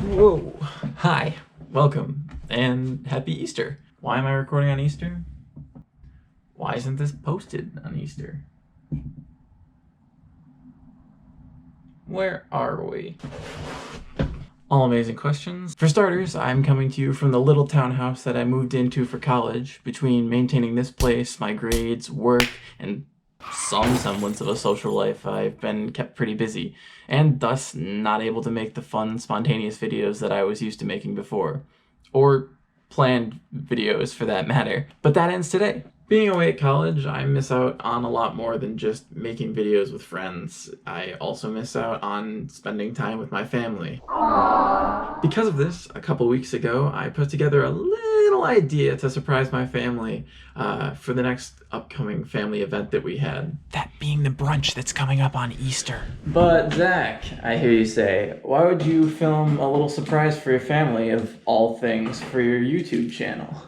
Whoa. Hi, welcome, and happy Easter. Why am I recording on Easter? Why isn't this posted on Easter? Where are we? All amazing questions. For starters, I'm coming to you from the little townhouse that I moved into for college. Between maintaining this place, my grades, work, and some semblance of a social life, I've been kept pretty busy, and thus not able to make the fun, spontaneous videos that I was used to making before. Or planned videos, for that matter. But that ends today. Being away at college, I miss out on a lot more than just making videos with friends. I also miss out on spending time with my family. Because of this, a couple weeks ago, I put together a little idea to surprise my family for the next upcoming family event that we had. That being the brunch that's coming up on Easter. But Zach, I hear you say, why would you film a little surprise for your family of all things for your YouTube channel?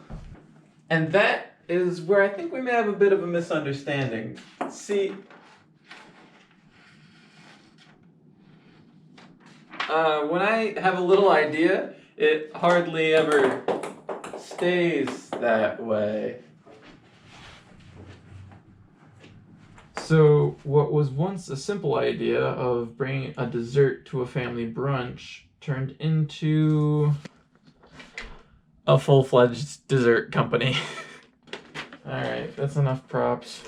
And that is where I think we may have a bit of a misunderstanding. See, when I have a little idea, it hardly ever stays that way. So what was once a simple idea of bringing a dessert to a family brunch turned into a full-fledged dessert company. Alright, that's enough props.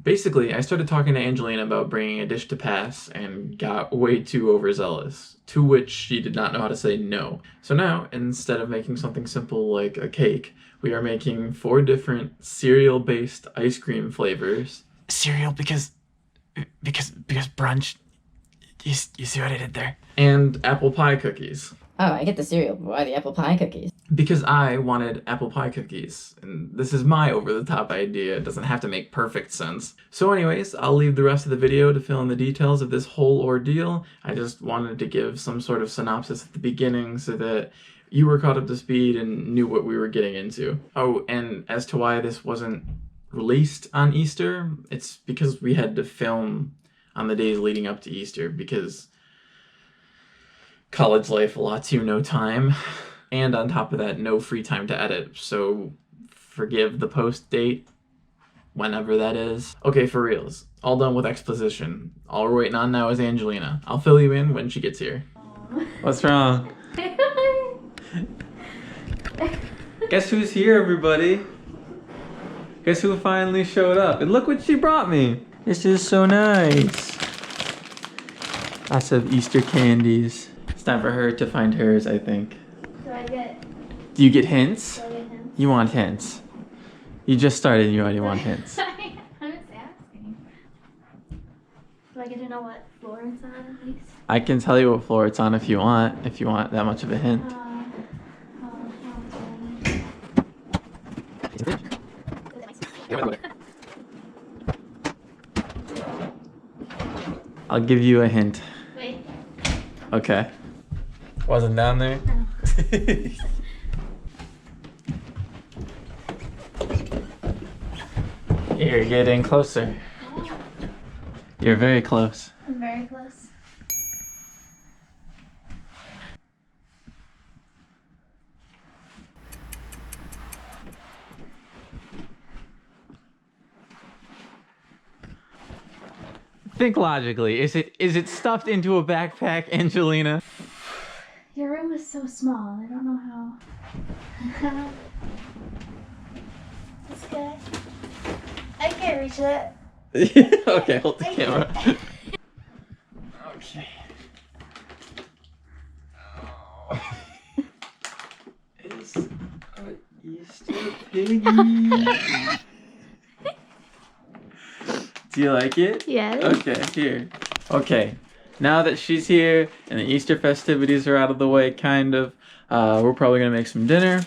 Basically, I started talking to Angelina about bringing a dish to pass and got way too overzealous, to which she did not know how to say no. So now, instead of making something simple like a cake, we are making 4 different cereal-based ice cream flavors. Cereal because brunch. You see what I did there? And apple pie cookies. Oh, I get the cereal, but why the apple pie cookies? Because I wanted apple pie cookies, and this is my over-the-top idea. It doesn't have to make perfect sense. So anyways, I'll leave the rest of the video to fill in the details of this whole ordeal. I just wanted to give some sort of synopsis at the beginning so that you were caught up to speed and knew what we were getting into. Oh, and as to why this wasn't released on Easter, it's because we had to film on the days leading up to Easter because college life allots you no time. And on top of that, no free time to edit, so forgive the post date, whenever that is. Okay, for reals, all done with exposition. All we're waiting on now is Angelina. I'll fill you in when she gets here. What's wrong? Guess who's here, everybody? Guess who finally showed up? And look what she brought me! This is so nice. Lots of Easter candies. It's time for her to find hers, I think. Do you get hints? Do I get hints? You want hints. You just started and you already want hints. I'm just asking. Do I get to know what floor it's on at least? I can tell you what floor it's on if you want that much of a hint. I'll give you a hint. Wait. Okay. Wasn't down there? No. You're getting closer. You're very close. I'm very close. Think logically. Is it stuffed into a backpack, Angelina? Your room is so small. I don't know how. It's good. I can't reach that. Okay, hold the camera. Okay. Oh. It's an Easter piggy. Do you like it? Yes. Okay, here. Okay, now that she's here and the Easter festivities are out of the way, kind of, we're probably gonna make some dinner.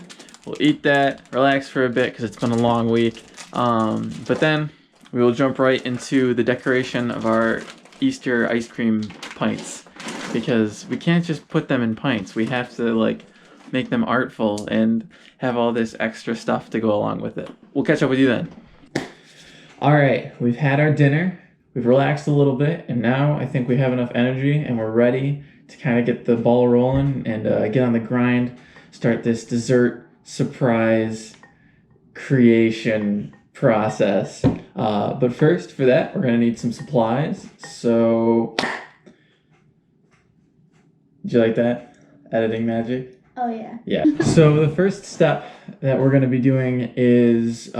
We'll eat that, relax for a bit because it's been a long week. But then we will jump right into the decoration of our Easter ice cream pints because we can't just put them in pints. We have to like make them artful and have all this extra stuff to go along with it. We'll catch up with you then. All right, we've had our dinner. we've relaxed a little bit, and now I think we have enough energy and we're ready to kind of get the ball rolling and get on the grind, start this dessert surprise creation process. But first, for that, we're gonna need some supplies. So, did you like that? Editing magic? Oh, yeah. Yeah. So the first step that we're gonna be doing is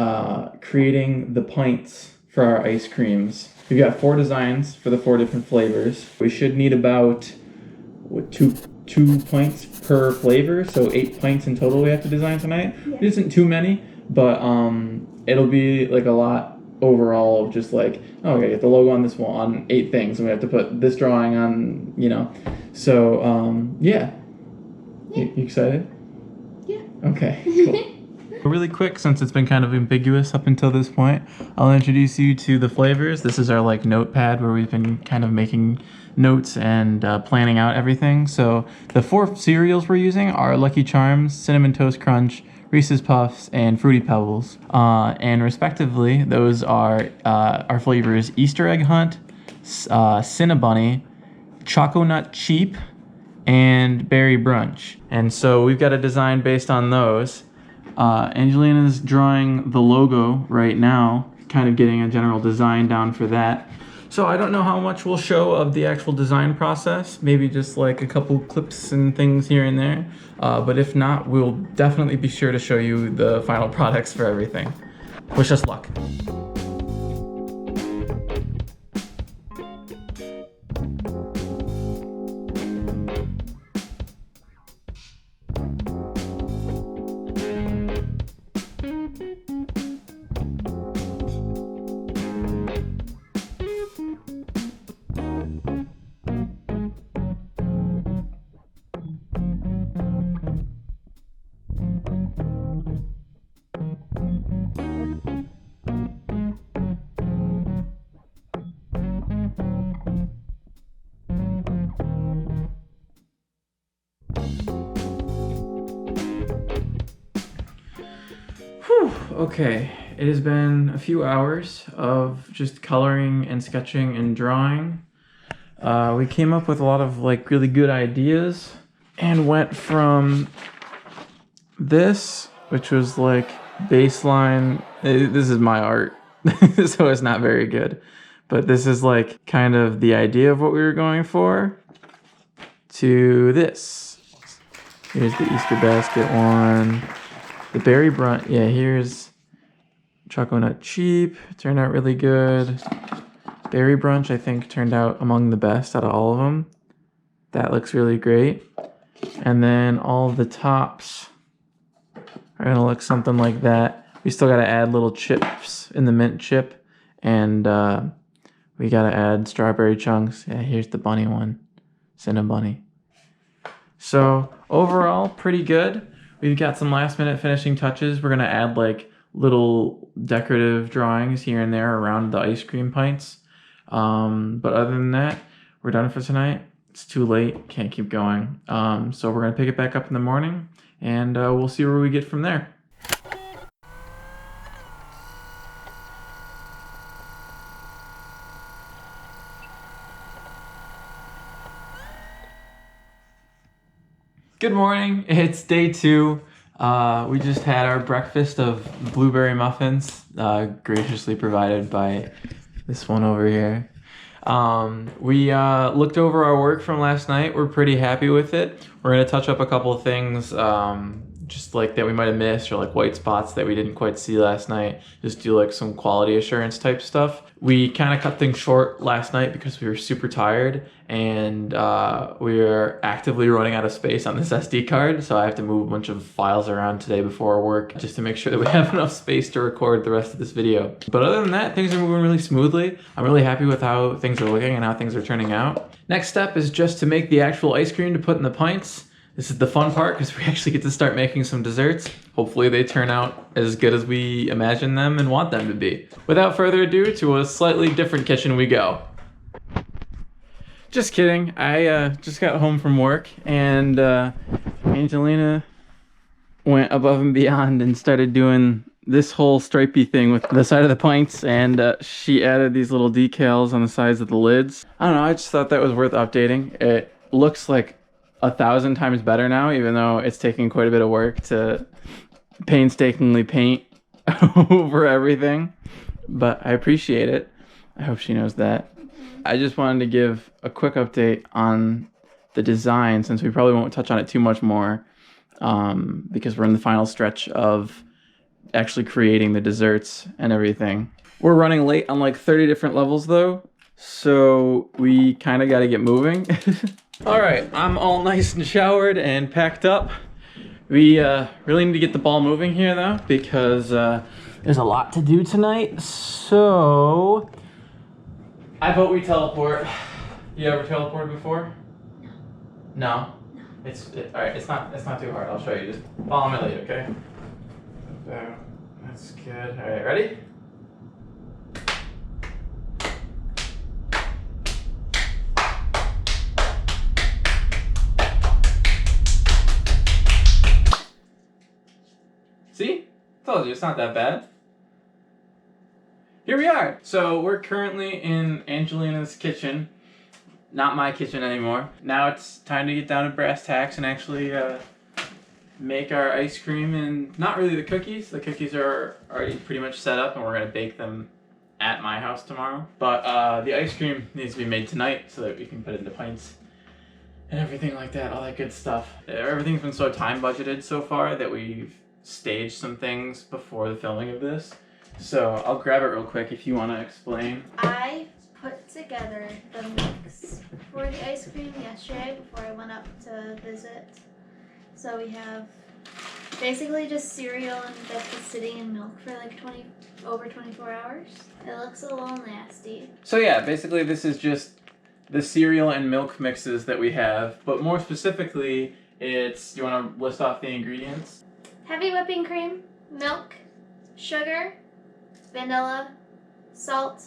creating the pints for our ice creams. We've got 4 designs for the 4 different flavors. We should need about two pints per flavor, so 8 pints in total we have to design tonight. Yeah. It isn't too many, but it'll be like a lot overall of just like, oh, we gotta get the logo on this one, on 8 things, and we have to put this drawing on, you know. So yeah. You excited? Yeah. Okay, cool. Really quick, since it's been kind of ambiguous up until this point, I'll introduce you to the flavors. This is our like notepad where we've been kind of making notes and planning out everything. So the 4 cereals we're using are Lucky Charms, Cinnamon Toast Crunch, Reese's Puffs, and Fruity Pebbles. And respectively, those are our flavors: Easter Egg Hunt, Cinnabunny, Choco Nut Cheap, and Berry Brunch. And so we've got a design based on those. Angelina's drawing the logo right now, kind of getting a general design down for that. So I don't know how much we'll show of the actual design process, maybe just like a couple clips and things here and there. But if not, we'll definitely be sure to show you the final products for everything. Wish us luck. Okay, it has been a few hours of just coloring and sketching and drawing. We came up with a lot of like really good ideas and went from this, which was like baseline. This is my art, so it's not very good. But this is like kind of the idea of what we were going for, to this. Here's the Easter basket one. The berry brunch, yeah, here's Choco Nut Cheap. It turned out really good. Berry Brunch, I think, turned out among the best out of all of them. That looks really great. And then all of the tops are gonna look something like that. We still gotta add little chips in the mint chip, and we gotta add strawberry chunks. Yeah, here's the bunny one, Cinnabunny. So overall, pretty good. We've got some last minute finishing touches. We're gonna add like little decorative drawings here and there around the ice cream pints. But other than that, we're done for tonight. It's too late, can't keep going. So we're gonna pick it back up in the morning, and we'll see where we get from there. Good morning, it's day 2. We just had our breakfast of blueberry muffins, graciously provided by this one over here. We looked over our work from last night. We're pretty happy with it. We're gonna touch up a couple of things, just like that we might have missed, or like white spots that we didn't quite see last night. Just do like some quality assurance type stuff. We kind of cut things short last night because we were super tired, and we were actively running out of space on this SD card, so I have to move a bunch of files around today before work just to make sure that we have enough space to record the rest of this video. But other than that, things are moving really smoothly. I'm really happy with how things are looking and how things are turning out. Next step is just to make the actual ice cream to put in the pints. This is the fun part because we actually get to start making some desserts. Hopefully they turn out as good as we imagine them and want them to be. Without further ado, to a slightly different kitchen we go. Just kidding. I just got home from work, and Angelina went above and beyond and started doing this whole stripey thing with the side of the pints, and she added these little decals on the sides of the lids. I don't know, I just thought that was worth updating. It looks like 1,000 times better now, even though it's taking quite a bit of work to painstakingly paint over everything. But I appreciate it. I hope she knows that. I just wanted to give a quick update on the design, since we probably won't touch on it too much more, because we're in the final stretch of actually creating the desserts and everything. We're running late on like 30 different levels though, so we kind of got to get moving. All right, I'm all nice and showered and packed up. We really need to get the ball moving here though, because there's a lot to do tonight. So I vote we teleport. You ever teleported before? No. It's all right. It's not too hard. I'll show you. Just follow my lead, okay? So that's good. All right, ready? See? Told you it's not that bad. Here we are. So we're currently in Angelina's kitchen. Not my kitchen anymore. Now it's time to get down to brass tacks and actually make our ice cream, and not really the cookies. The cookies are already pretty much set up and we're gonna bake them at my house tomorrow. But the ice cream needs to be made tonight so that we can put it into pints and everything like that, all that good stuff. Everything's been so time budgeted so far that we've staged some things before the filming of this. So I'll grab it real quick if you want to explain. I put together the mix for the ice cream yesterday before I went up to visit. So we have basically just cereal and that's been sitting in milk for like over 24 hours. It looks a little nasty. So yeah, basically this is just the cereal and milk mixes that we have, but more specifically, it's, you want to list off the ingredients? Heavy whipping cream, milk, sugar, vanilla, salt,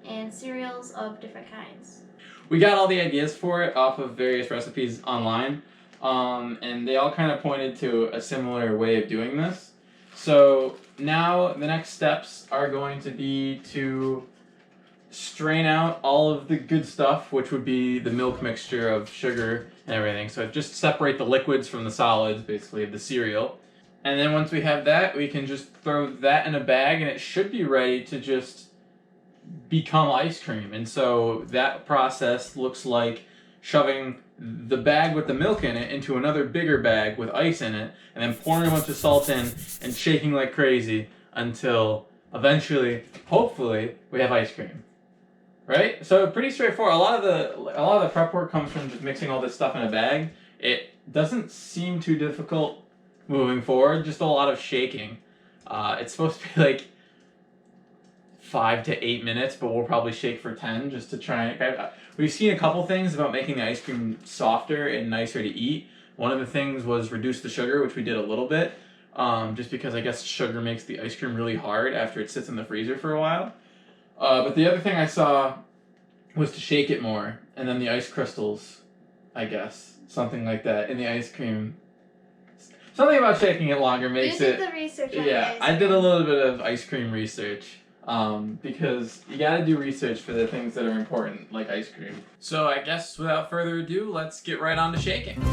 and cereals of different kinds. We got all the ideas for it off of various recipes online, and they all kind of pointed to a similar way of doing this. So now the next steps are going to be to strain out all of the good stuff, which would be the milk mixture of sugar and everything. So just separate the liquids from the solids, basically, of the cereal. And then once we have that, we can just throw that in a bag and it should be ready to just become ice cream. And so that process looks like shoving the bag with the milk in it into another bigger bag with ice in it, and then pouring a bunch of salt in and shaking like crazy until eventually, hopefully, we have ice cream. Right? So pretty straightforward. A lot of the prep work comes from just mixing all this stuff in a bag. It doesn't seem too difficult moving forward, just a lot of shaking. It's supposed to be like 5 to 8 minutes, but we'll probably shake for 10 just to try and... We've seen a couple things about making the ice cream softer and nicer to eat. One of the things was reduce the sugar, which we did a little bit, just because I guess sugar makes the ice cream really hard after it sits in the freezer for a while. But the other thing I saw was to shake it more, and then the ice crystals, I guess, something like that, in the ice cream. Something about shaking it longer makes it... You did the research on Yeah, the ice I did a cream. little bit of ice cream research, because you gotta do research for the things that are important, like ice cream. So I guess without further ado, let's get right on to shaking.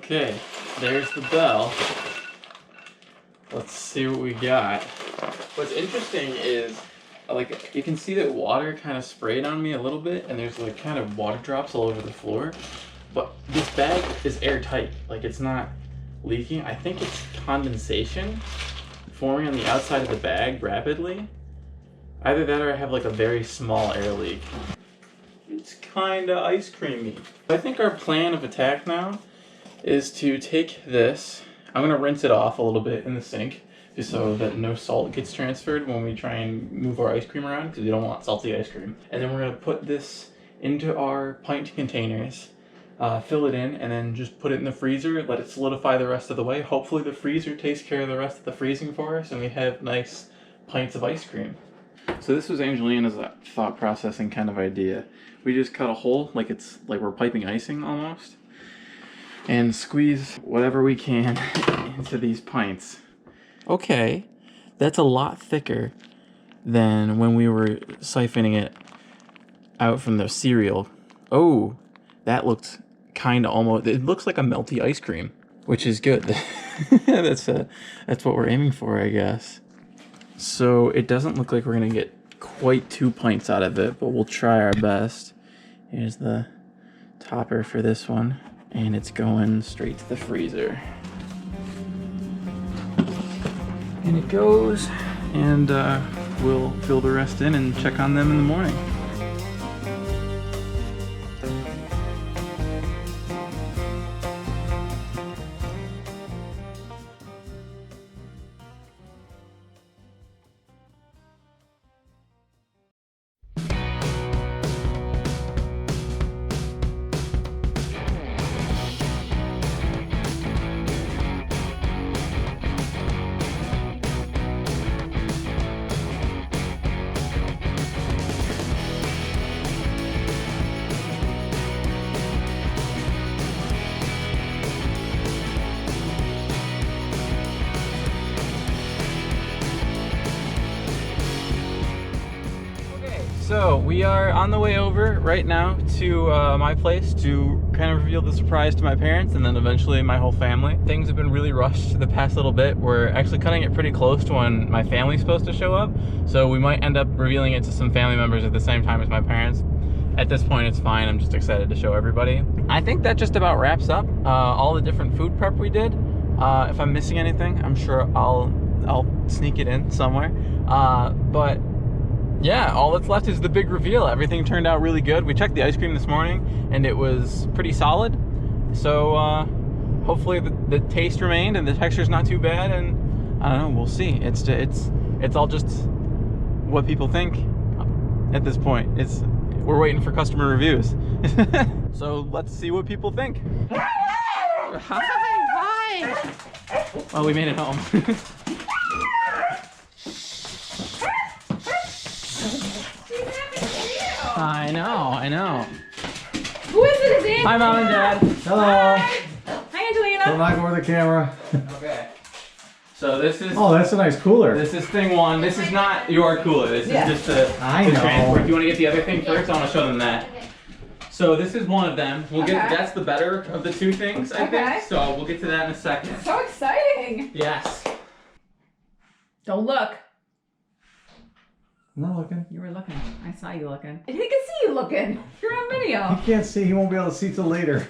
Okay, there's the bell. Let's see what we got. What's interesting is, like, you can see that water kind of sprayed on me a little bit, and there's like kind of water drops all over the floor. But this bag is airtight, like it's not leaking. I think it's condensation forming on the outside of the bag rapidly. Either that or I have like a very small air leak. It's kind of ice creamy. I think our plan of attack now is to take this. I'm gonna rinse it off a little bit in the sink just so that no salt gets transferred when we try and move our ice cream around, because we don't want salty ice cream. And then we're gonna put this into our pint containers, fill it in, and then just put it in the freezer, let it solidify the rest of the way. Hopefully the freezer takes care of the rest of the freezing for us, and we have nice pints of ice cream. So this was Angelina's thought processing kind of idea. We just cut a hole, like it's like we're piping icing almost, and squeeze whatever we can into these pints. Okay, that's a lot thicker than when we were siphoning it out from the cereal. Oh, that looked kind of almost, it looks like a melty ice cream, which is good. That's what we're aiming for, I guess. So it doesn't look like we're gonna get quite 2 pints out of it, but we'll try our best. Here's the topper for this one, and it's going straight to the freezer. And it goes, and we'll fill the rest in and check on them in the morning. So we are on the way over right now to my place to kind of reveal the surprise to my parents and then eventually my whole family. Things have been really rushed the past little bit. We're actually cutting it pretty close to when my family's supposed to show up. So we might end up revealing it to some family members at the same time as my parents. At this point, it's fine. I'm just excited to show everybody. I think that just about wraps up all the different food prep we did. If I'm missing anything, I'm sure I'll sneak it in somewhere. But yeah, all that's left is the big reveal. Everything turned out really good. We checked the ice cream this morning and it was pretty solid. So hopefully the taste remained and the texture's not too bad, and I don't know, we'll see. It's all just what people think at this point. We're waiting for customer reviews. So let's see what people think. Hi. Well, we made it home. I know. Who is it? Is it? Hi, Mom and Dad. Hello. Hi, Angelina. Don't knock over the camera. Okay. So this is. Oh, that's a nice cooler. This is thing one. This is not your cooler. This is just the transport. Do you want to get the other thing first? I want to show them that. Okay. So this is one of them. We'll get. That's the better of the two things, I think. So we'll get to that in a second. So exciting. Yes. Don't look. I'm not looking. You were looking. I saw you looking. He can see you looking. You're on video. He can't see. He won't be able to see till later.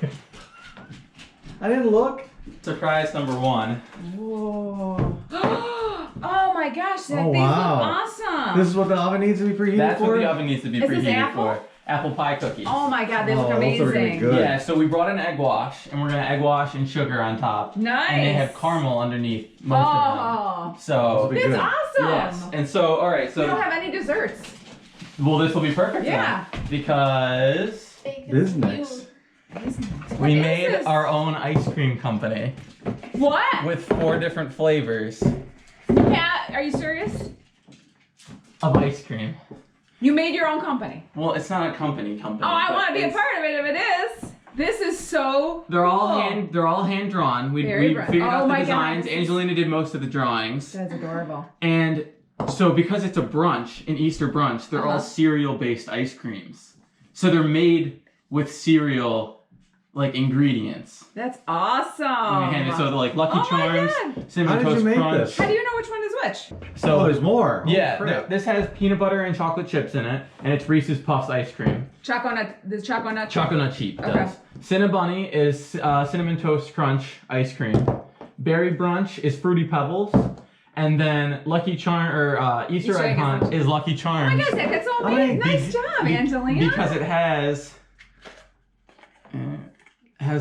I didn't look. Surprise number one. Whoa. Oh my gosh, that thing's awesome. This is what the oven needs to be preheated That's for? what the oven needs to be Is this preheated apple? for. Apple pie cookies. Oh my god, they look those are gonna be amazing. good. Yeah, so we brought an egg wash, and we're gonna egg wash and sugar on top. Nice. And they have caramel underneath most of them. So Those will be That's good. awesome. yes, and so all right, We don't so have any desserts. well, this will be perfect. Yeah. Then, because Business. we What is made this? our own ice cream company What? with 4 different flavors Kat, are you serious? of ice cream. You made your own company. Well, it's not a company. Oh, I but want to be a it's- part of it if it is. This is so They're all cool. they're all hand drawn. We Very bright. figured Oh out the my designs. God. Angelina did most of the drawings. That's adorable. And so because it's a brunch, an Easter brunch, they're all cereal-based ice creams. So they're made with cereal like ingredients. That's awesome. And so they're like Lucky Oh my Charms, God. Cinnamon How did you Toast make Crunch. this? How do you know which one is which? So Oh, there's more. yeah, Oh, crap. this has peanut butter and chocolate chips in it, and it's Reese's Puffs ice cream. The choco nut. Chocolate nut cheap Okay. does. Cinnabunny is Cinnamon Toast Crunch ice cream. Berry Brunch is Fruity Pebbles. And then Lucky Charm or Easter Egg Hunt is Lucky Oh my Charms. gosh, that's all How made. many- Nice job, Angelina. Because it has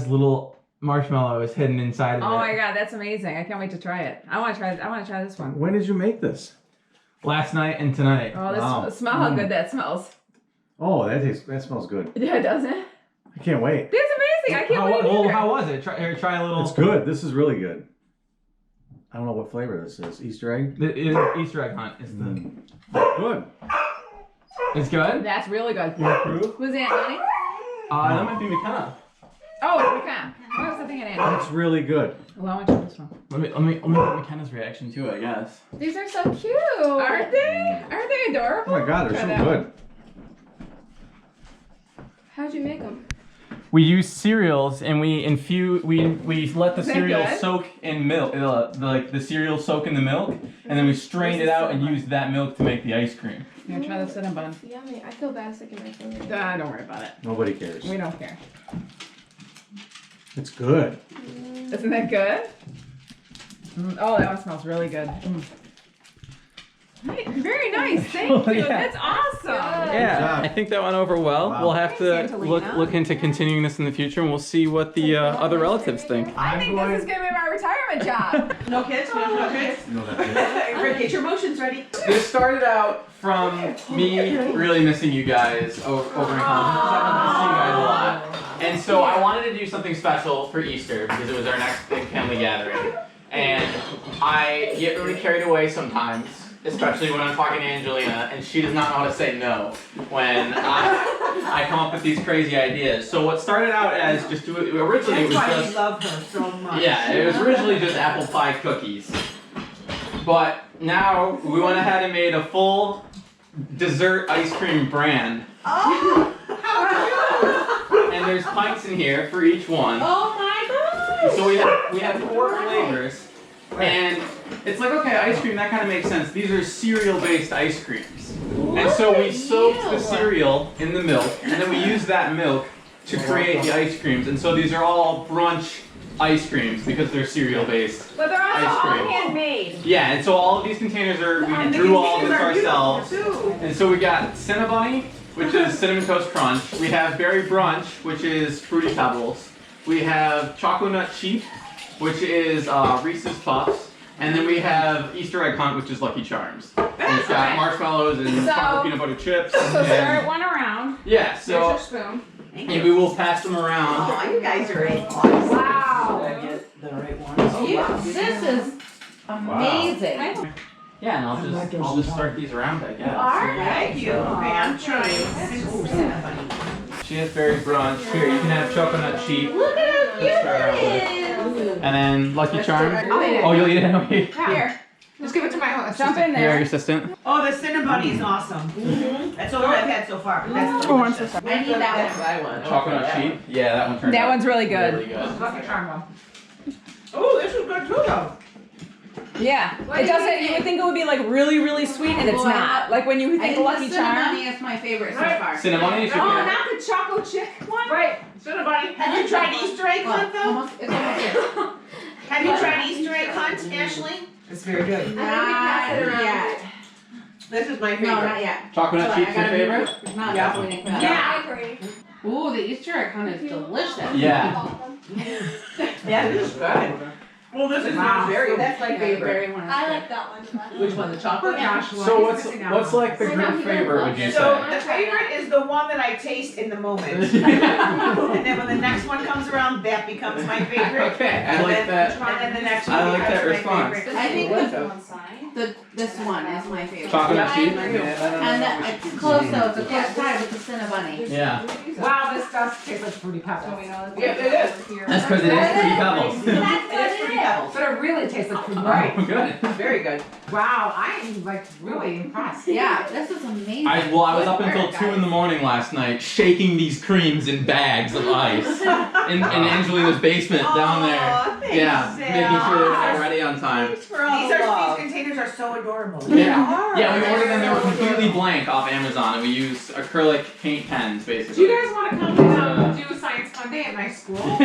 little marshmallow is hidden inside of Oh it. my god, that's amazing! I can't wait to try it. I want to try this one. When did you make this? Last night and tonight. Oh, this Wow. smell how good that smells. Oh, that smells good. Yeah, doesn't it? I can't wait. That's amazing! I can't wait either. How was it? Try a little. It's good. This is really good. I don't know what flavor this is. Easter egg? The Easter egg hunt is the. Good. It's good. That's really good. You approve? Who's Aunt Annie? That might be McKenna. Oh, it's McKenna. What was I thinking, Aunt Annie? It's really good. Well, I want to try this one. Let me get McKenna's reaction to it, I guess. These are so cute. Aren't they? Aren't they adorable? Oh my god, they're Try so that good. How'd you make them? We use cereals and we let the Is that cereal good? soak in milk, like the cereal soak in the milk, and then we strained it out and used that milk to make the ice cream. Here, try the cinnamon bun. Yummy. I feel bad sticking my finger. Don't worry about it. Nobody cares. We don't care. It's good. Isn't that good? Oh, that one smells really good. Very nice. Thank you. Yeah. That's awesome. Yeah, job. I think that went over well. Wow. We'll have to Thanks, Angelina. look into continuing this in the future, and we'll see what the other relatives think. I think this is gonna be my retirement job. No kids? We have no kids? No, that's Rick, get your motions ready. This started out from me really missing you guys over in college. I've been missing you guys a lot. And so I wanted to do something special for Easter because it was our next big family gathering. And I get really carried away sometimes, especially when I'm talking to Angelina, and she does not know how to say no when I come up with these crazy ideas. So what started out as just originally it was That's why just we love her so much. yeah, it was originally just apple pie cookies. But now we went ahead and made a full dessert ice cream brand. Oh, how And there's pints in here for each one. Oh my gosh! So we have 4 flavors. And it's like, okay, ice cream, that kind of makes sense. These are cereal-based ice creams. And so we soaked the cereal in the milk, and then we used that milk to create the ice creams. And so these are all brunch ice creams because they're cereal-based. But they're also Ice all cream. handmade. Yeah, and so all of these containers are, we And the drew all of this containers are ourselves. beautiful, too. And so we got Cinnabunny, which is Cinnamon Toast Crunch. We have Berry Brunch, which is Fruity Pebbles. We have Choco Nut Cheap, which is Reese's Puffs. And then we have Easter Egg Hunt, which is Lucky Charms. And it's got marshmallows and So- chocolate peanut butter chips. So and- start one around. yeah, There's so your spoon. maybe we'll pass them around. Oh, you guys are A+. Wow. Did I get the right ones? Oh, wow. This is amazing. Yeah, and I'll just start these around, I guess. Thank you. Okay, I'm trying. She has Berry Brunch. Here, you can have Choco Nut Cheap. Look at how cute it is. And then Lucky Charms. I'll eat it. Oh, you'll eat it? Okay. Here. Just give it to my husband. Jump in Here, your there. assistant. Oh, the Cinnabunny is awesome. That's all I've had so far, but that's Oh, I'm so delicious. sorry. I need that one. Choco Nut Cheap. Yeah, that one turned That out one's really good. Really good. Lucky Charm one. Oh, this is good too, though. Yeah. It doesn't. You would think it would be like really, really sweet, and it's not. Like when you think Lucky Charm. is my favorite so Right. far. Cinnamon should be. Oh, not the choco chip one. Right, Cinnabunny. Have you tried Easter egg hunt, though? It's almost here. Have you tried Easter egg hunt, Ashley? It's very good. Not yet. This is my favorite. No, not yet. Choco Nut Hold on, Cheap's I your gotta favorite? Not Yeah. waiting for Yeah, that. I agree. Ooh, the Easter egg hunt is delicious. Yeah. Yeah, this is good. Well, this is my very, that's my Yeah, the favorite. berry one is I good. like that one. Which one, the chocolate? So what's like the group favorite, would you So say? the favorite is the one that I taste in the moment. And then when the next one comes around, that becomes my favorite. Okay, I like that. And then the next one I like becomes that my response. favorite. I think Delicious. this one is my favorite. Chocolate Yeah, cheap? And it's close though, it's a close tie with the Cinnabunny. Yeah. Wow, this does taste like fruity pebbles. Yeah, it is. That's because it is Fruity Pebbles. It is Fruity Pebbles. But it really tastes like fruity Right. pebbles. Good. Very good. Wow, I'm like really impressed. Yeah, this is amazing. I was up until 2 in the morning last night shaking these creams in bags of ice in Angelina's basement down there. Aw, thanks, Yeah, Sarah. making sure they're all ready on time. These containers are so adorable. Yeah. Yeah, we ordered them. They were completely blank off Amazon, and we use acrylic paint pens Do basically. you guys want to come and do Science Monday at my school?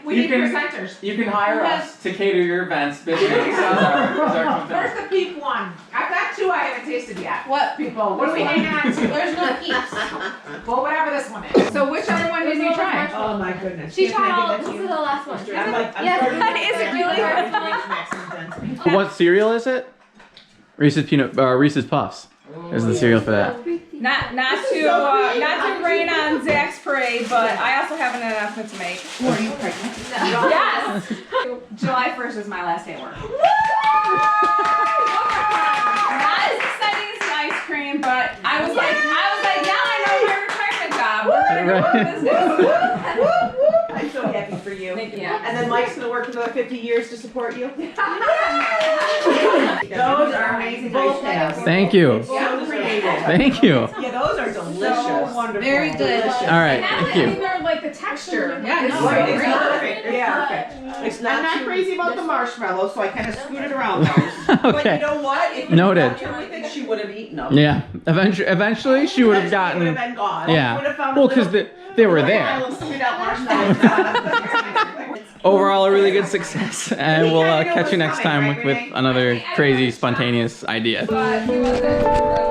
We You need can- presenters. You can hire us to cater your events. Biscuits is our company. Where's the pink one? I've got two I haven't tasted yet. What? People, what do we hang on to? There's no peeps. Well, whatever this one is. So which other one did you try? Oh my goodness. She Can I tried give all. that to This you? is the last one. I'm like, I'm Yes. starting to Is it really? maximum density. What cereal is it? Reese's Puffs. Is the cereal for that? Not to rain on Zach's parade, but I also have an announcement to make. Were you pregnant? Yes. July 1st is my last day at work. Not as exciting as the ice cream, but I was like, now I know my retirement job. We're gonna go to business. I'm so happy for you. Thank you. And then Mike's gonna work another 50 years to support you. Those are amazing ice creams. Thank you. So creative. Thank you. Yeah, those are delicious. So wonderful. Very good. Delicious. All right, thank you. They're like the texture. Yeah, no, Right, it's great. perfect. It's perfect. It's not I'm not crazy about the marshmallows, so I kind of scooted around those. But Okay. you know what? If Noted. I think she would have eaten them. Yeah. Eventually, she would have Would have gotten. been gone. Yeah. Would have found Well, a little- because they were My there. little spit out marshmallows. Overall, a really good success, and we'll catch you next time with another crazy, spontaneous idea. But he wasn't.